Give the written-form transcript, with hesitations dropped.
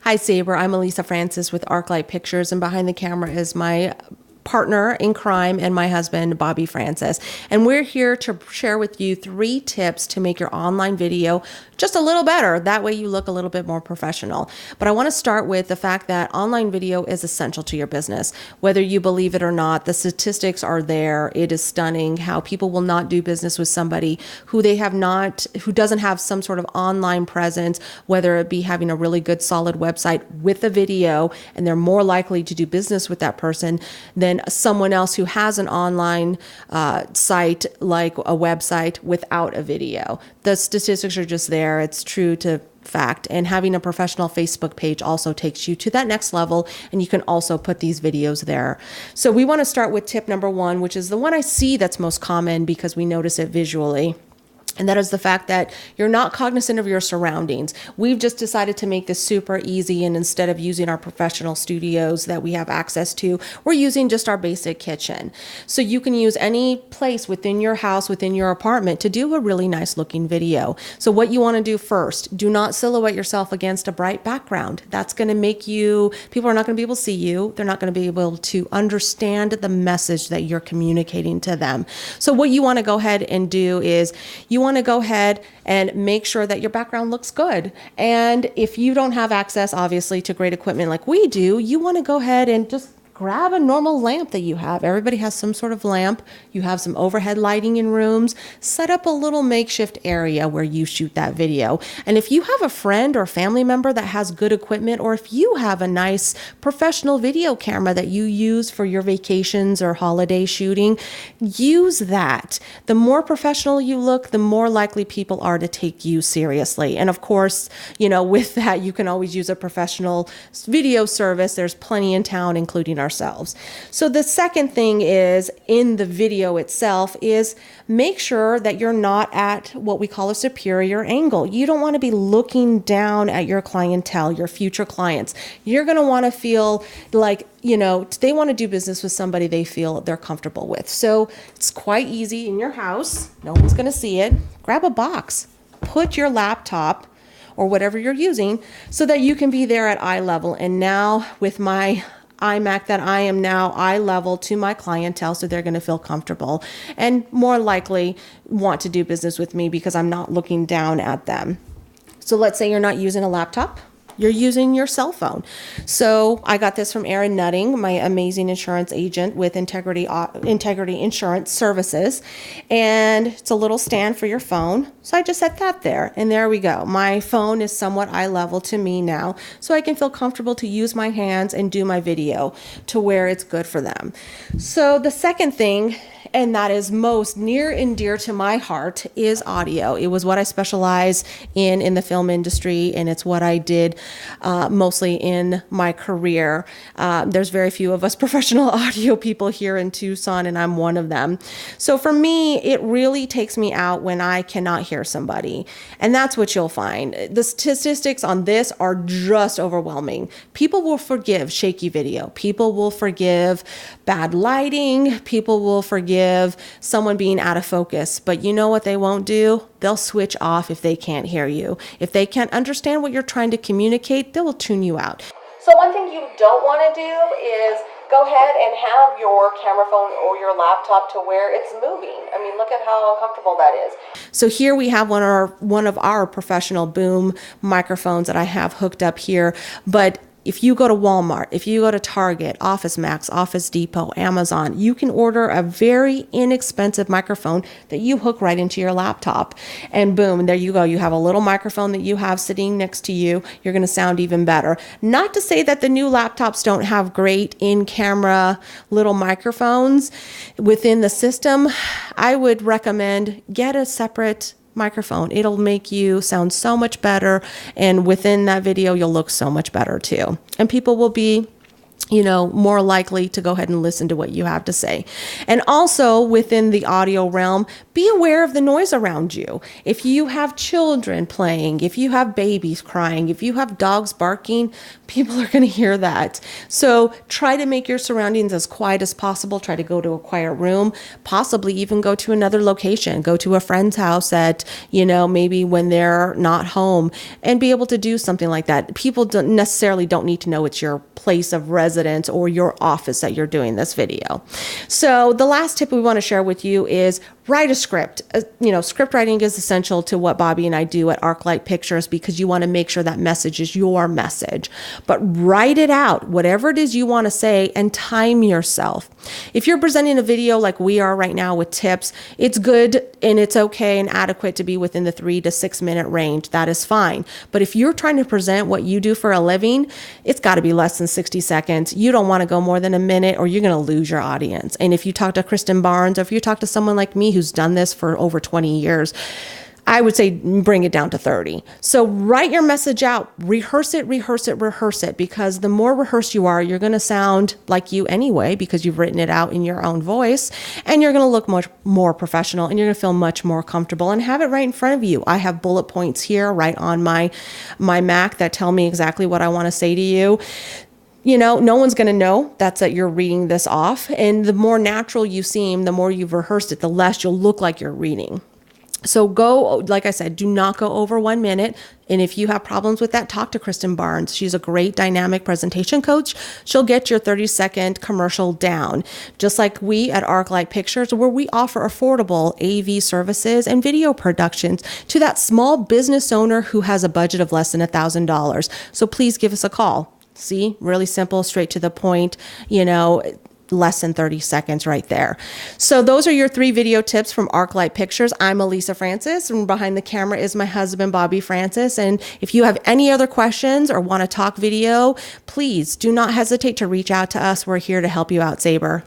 Hi, Saber. I'm Elisa Francis with ArcLight Pictures, and behind the camera is my partner in crime and my husband, Bobby Francis. And we're here to share with you 3 tips to make your online video just a little better. That way you look a little bit more professional. But I want to start with the fact that online video is essential to your business. Whether you believe it or not, the statistics are there. It is stunning how people will not do business with somebody who doesn't have some sort of online presence, whether it be having a really good solid website with a video, and they're more likely to do business with that person than someone else who has an online site like a website without a video. The statistics are just there. It's true to fact. And having a professional Facebook page also takes you to that next level, and you can also put these videos there. So we want to start with tip number 1, which is the one I see that's most common because we notice it visually. And that is the fact that you're not cognizant of your surroundings. We've just decided to make this super easy, and instead of using our professional studios that we have access to, we're using just our basic kitchen. So you can use any place within your house, within your apartment, to do a really nice looking video. So what you want to do first, do not silhouette yourself against a bright background. That's going to make people are not going to be able to see you. They're not going to be able to understand the message that you're communicating to them. So what you want to go ahead and do is you want to go ahead and make sure that your background looks good. And if you don't have access, obviously, to great equipment like we do, you want to go ahead and just grab a normal lamp that you have. Everybody has some sort of lamp. You have some overhead lighting in rooms. Set up a little makeshift area where you shoot that video. And if you have a friend or family member that has good equipment, or if you have a nice professional video camera that you use for your vacations or holiday shooting, use that. The more professional you look, the more likely people are to take you seriously. And of course, with that, you can always use a professional video service. There's plenty in town, including ourselves. So the second thing is in the video itself is make sure that you're not at what we call a superior angle. You don't want to be looking down at your clientele, your future clients. You're going to want to feel like, they want to do business with somebody they feel they're comfortable with. So it's quite easy in your house. No one's going to see it. Grab a box, put your laptop or whatever you're using so that you can be there at eye level. And now with my iMac that I am now eye level to my clientele, so they're going to feel comfortable and more likely want to do business with me because I'm not looking down at them. So let's say you're not using a laptop. You're using your cell phone. So I got this from Aaron Nutting, my amazing insurance agent with Integrity Insurance Services. And it's a little stand for your phone. So I just set that there, and there we go. My phone is somewhat eye level to me now, so I can feel comfortable to use my hands and do my video to where it's good for them. So the second thing, and that is most near and dear to my heart, is audio. It was what I specialize in the film industry, and it's what I did mostly in my career. There's very few of us professional audio people here in Tucson, and I'm one of them. So for me, it really takes me out when I cannot hear somebody, and that's what you'll find. The statistics on this are just overwhelming. People will forgive shaky video. People will forgive bad lighting. People will forgive someone being out of focus, but you know what they won't do? They'll switch off if they can't hear you. If they can't understand what you're trying to communicate, they will tune you out. So one thing you don't want to do is go ahead and have your camera phone or your laptop to where it's moving. I mean, look at how uncomfortable that is. So here we have one of our professional boom microphones that I have hooked up here, but if you go to Walmart, if you go to Target, Office Max, Office Depot, Amazon, you can order a very inexpensive microphone that you hook right into your laptop. And boom, there you go. You have a little microphone that you have sitting next to you. You're going to sound even better. Not to say that the new laptops don't have great in-camera little microphones within the system. I would recommend get a separate microphone. It'll make you sound so much better, and within that video you'll look so much better too, and people will be more likely to go ahead and listen to what you have to say. And also within the audio realm, be aware of the noise around you. If you have children playing, if you have babies crying, if you have dogs barking, people are going to hear that. So try to make your surroundings as quiet as possible. Try to go to a quiet room, possibly even go to another location, go to a friend's house at, maybe when they're not home, and be able to do something like that. People don't need to know it's your place of residence or your office that you're doing this video. So the last tip we want to share with you is write a script. Script writing is essential to what Bobby and I do at ArcLight Pictures, because you want to make sure that message is your message. But write it out, whatever it is you want to say, and time yourself. If you're presenting a video like we are right now with tips, it's good and it's okay and adequate to be within the 3 to 6 minute range. That is fine. But if you're trying to present what you do for a living, it's got to be less than 60 seconds. You don't want to go more than a minute, or you're going to lose your audience. And if you talk to Kristen Barnes, or if you talk to someone like me who's done this for over 20 years, I would say bring it down to 30. So write your message out, rehearse it, because the more rehearsed you are, you're going to sound like you anyway, because you've written it out in your own voice, and you're going to look much more professional, and you're going to feel much more comfortable, and have it right in front of you. I have bullet points here right on my Mac that tell me exactly what I want to say to you. No one's going to know that you're reading this off. And the more natural you seem, the more you've rehearsed it, the less you'll look like you're reading. So like I said, do not go over 1 minute. And if you have problems with that, talk to Kristen Barnes. She's a great dynamic presentation coach. She'll get your 30-second commercial down. Just like we at ArcLight Pictures, where we offer affordable AV services and video productions to that small business owner who has a budget of less than $1,000. So please give us a call. See, really simple, straight to the point, less than 30 seconds right there. So those are your 3 video tips from ArcLight Pictures. I'm Elisa Francis, and behind the camera is my husband, Bobby Francis. And if you have any other questions or want to talk video, please do not hesitate to reach out to us. We're here to help you out, Sabre.